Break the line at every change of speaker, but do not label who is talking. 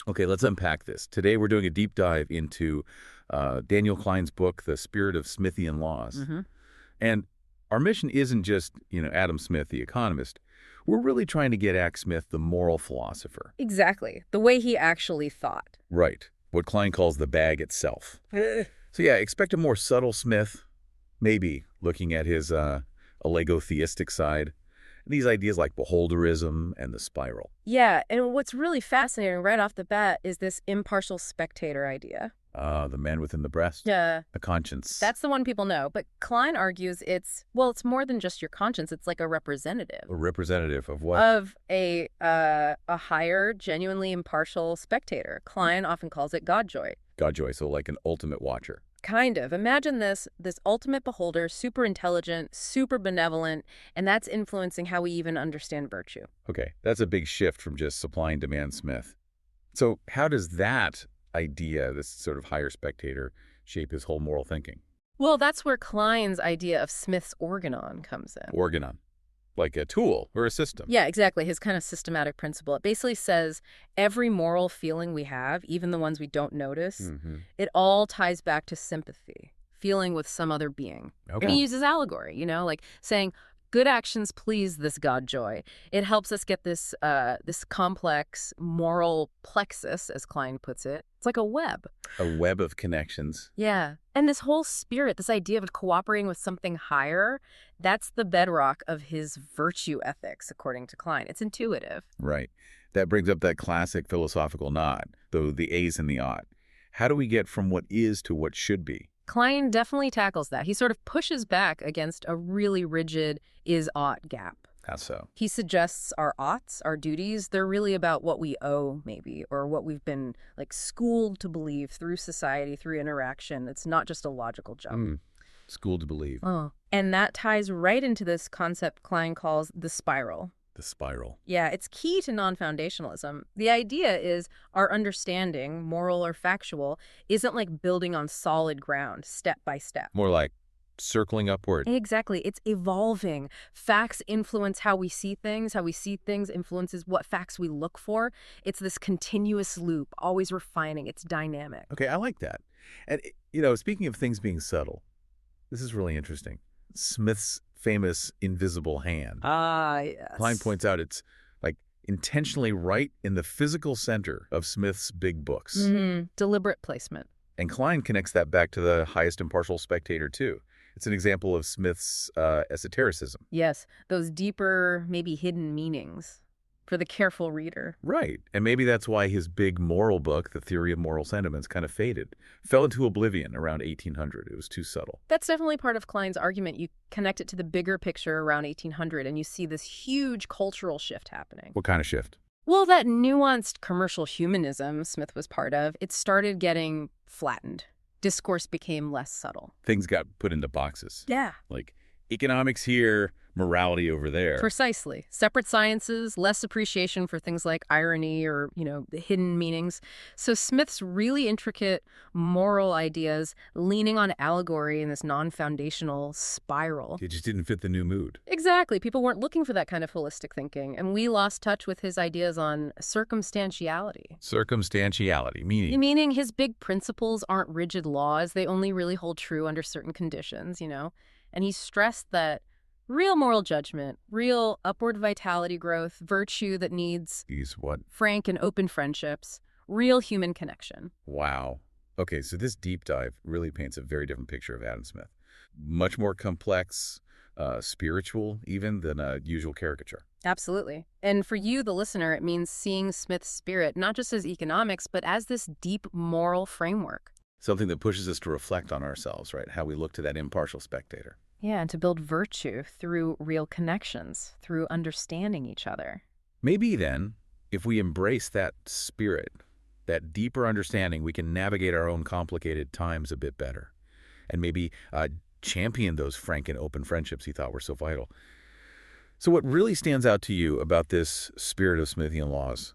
Okay, let's unpack this. Today we're doing a deep dive into Daniel Klein's book, The Spirit of Smithian Laws. And our mission isn't just, Adam Smith, the economist. We're really trying to get Smith, the moral philosopher.
Exactly. The way he actually thought.
Right. What Klein calls the bag itself. So yeah, expect a more subtle Smith, maybe looking at his Lego-theistic side. These ideas like beholderism and the spiral.
Yeah, and what's really fascinating right off the bat is this impartial spectator idea.
The man within the breast?
Yeah.
The conscience.
That's the one people know. But Klein argues it's more than just your conscience. It's like a representative.
A representative of what?
Of a higher, genuinely impartial spectator. Klein often calls it Godjoy.
Godjoy, so like an ultimate watcher.
Kind of. Imagine this ultimate beholder, super intelligent, super benevolent, and that's influencing how we even understand virtue.
Okay, that's a big shift from just supply and demand Smith. So how does that idea, this sort of higher spectator, shape his whole moral thinking?
Well, that's where Klein's idea of Smith's organon comes in.
Organon. Like a tool or a system.
Yeah, exactly. His kind of systematic principle. It basically says every moral feeling we have, even the ones we don't notice, it all ties back to sympathy, feeling with some other being.
Okay.
And he uses allegory, like saying, good actions please this Godjoy. It helps us get this complex moral plexus, as Klein puts it. It's like a web.
A web of connections.
Yeah. And this whole spirit, this idea of cooperating with something higher, that's the bedrock of his virtue ethics, according to Klein. It's intuitive.
Right. That brings up that classic philosophical nod, though the A's and the ought. How do we get from what is to what should be?
Klein definitely tackles that. He sort of pushes back against a really rigid is-ought gap.
How so?
He suggests our oughts, our duties, they're really about what we owe, maybe, or what we've been schooled to believe through society, through interaction. It's not just a logical jump.
Schooled to believe.
Oh. And that ties right into this concept Klein calls the spiral.
The spiral.
Yeah, it's key to non-foundationalism. The idea is our understanding, moral or factual, isn't like building on solid ground, step by step.
More like circling upward.
Exactly. It's evolving. Facts influence how we see things. How we see things influences what facts we look for. It's this continuous loop, always refining. It's dynamic.
Okay, I like that. And, speaking of things being subtle, this is really interesting. Smith's famous invisible hand.
Ah, yes.
Klein points out it's intentionally right in the physical center of Smith's big books.
Deliberate placement.
And Klein connects that back to the highest impartial spectator, too. It's an example of Smith's esotericism.
Yes, those deeper, maybe hidden meanings for the careful reader.
Right. And maybe that's why his big moral book, The Theory of Moral Sentiments, kind of faded. Fell into oblivion around 1800. It was too subtle.
That's definitely part of Klein's argument. You connect it to the bigger picture around 1800, and you see this huge cultural shift happening.
What kind of shift?
Well, that nuanced commercial humanism Smith was part of, it started getting flattened. Discourse became less subtle.
Things got put into boxes.
Yeah.
Like economics here, morality over there.
Precisely. Separate sciences, less appreciation for things like irony or, the hidden meanings. So Smith's really intricate moral ideas leaning on allegory in this non-foundational spiral.
It just didn't fit the new mood.
Exactly. People weren't looking for that kind of holistic thinking. And we lost touch with his ideas on circumstantiality.
Circumstantiality, meaning?
Meaning his big principles aren't rigid laws. They only really hold true under certain conditions, And he stressed that real moral judgment, real upward vitality growth, virtue that needs
what?
Frank and open friendships, real human connection.
Wow. Okay, so this deep dive really paints a very different picture of Adam Smith. Much more complex, spiritual even, than a usual caricature.
Absolutely. And for you, the listener, it means seeing Smith's spirit not just as economics, but as this deep moral framework.
Something that pushes us to reflect on ourselves, right? How we look to that impartial spectator.
Yeah, and to build virtue through real connections, through understanding each other.
Maybe then, if we embrace that spirit, that deeper understanding, we can navigate our own complicated times a bit better. And maybe champion those frank and open friendships he thought were so vital. So what really stands out to you about this spirit of Smithian laws?